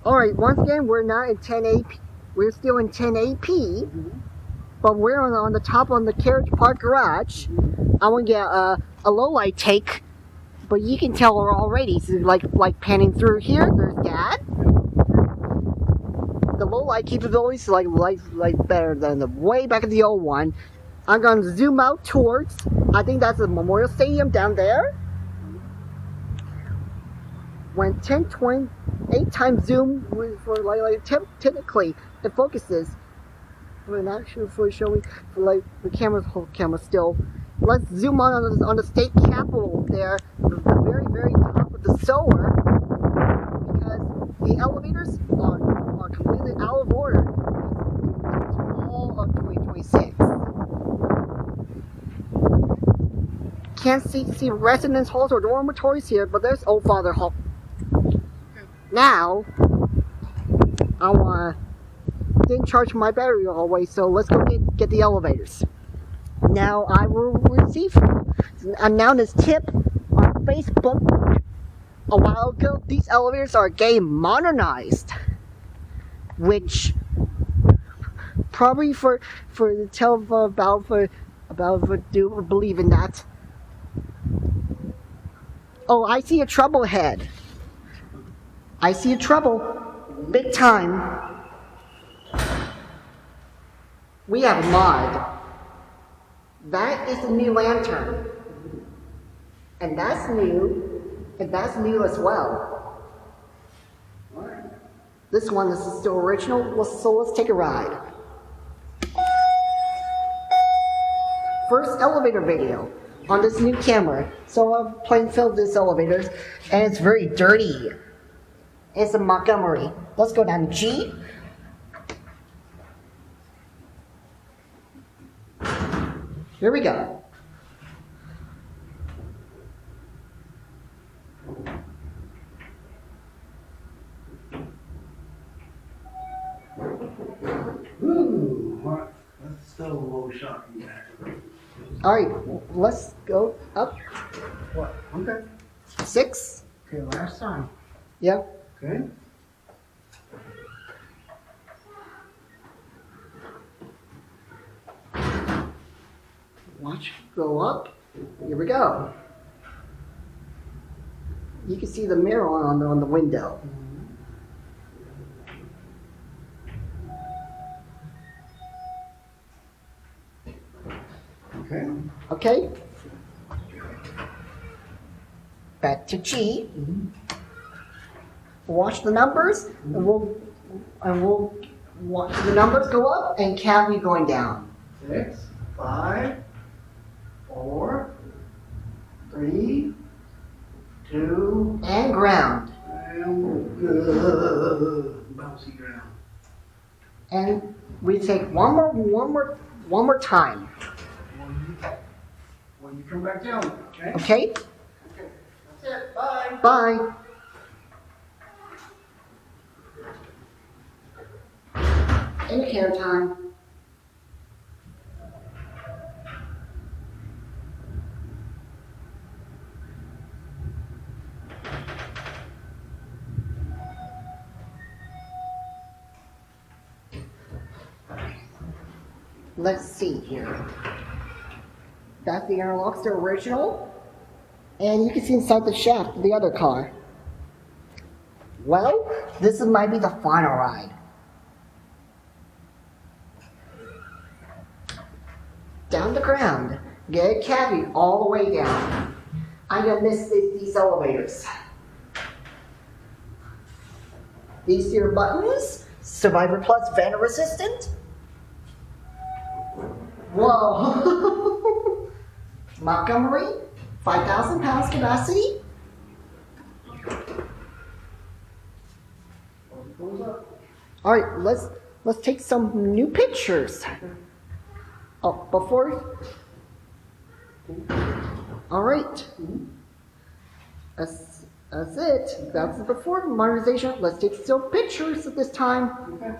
Alright, once again, we're not in 1080p. We're still in 1080p, but we're on the top on the Carriage Park Garage. I want to get a low light take, but you can tell already. So like panning through here, there's Dad. The low light capabilities like better than the way back in the old one. I'm going to zoom out towards, I think that's the Memorial Stadium down there. When 8 times zoom for typically it focuses. We're not sure if we're showing for the whole camera still. Let's zoom on the state capitol there, the very top of the solar, because the elevators are completely out of order all of 2026. Can't see residence halls or dormitories here, but there's Old Father Hall. Now, didn't charge my battery all the way, so let's go get the elevators. Now, I will receive announced this tip on Facebook a while ago. These elevators are getting modernized, which probably for the tell about do believe in that. Oh, I see a trouble ahead. I see a trouble. Big time. We have a mod. That is the new lantern. And that's new. And that's new as well. This one is still original, so let's take a ride. First elevator video on this new camera. So I'm playing film this elevator, and it's very dirty. It's a Montgomery. Let's go down to G. Here we go. Ooh, that's still a little shocking. All right, let's go up. What? Okay. 6. Okay, last time. Yep. Okay. Watch go up. Here we go. You can see the mirror on the window. Okay. Okay. Back to G. Watch the numbers, and we'll watch the numbers go up and count you going down. 6, 5, 4, 3, 2, and ground. and bouncy ground. And we take one more time. When you come back down, okay? Okay? Okay. That's it. Bye. Bye. Indicator time. Let's see here. That's the interlocks, the original. And you can see inside the shaft of the other car. Well, this might be the final ride. Down the ground. Get a cavity all the way down. I'm gonna miss these elevators. These here buttons. Survivor Plus Vandal Resistant. Whoa. Montgomery, 5,000 pounds capacity. All right, let's take some new pictures. Oh, before. All right. That's it. That's before modernization. Let's take still pictures at this time. Okay.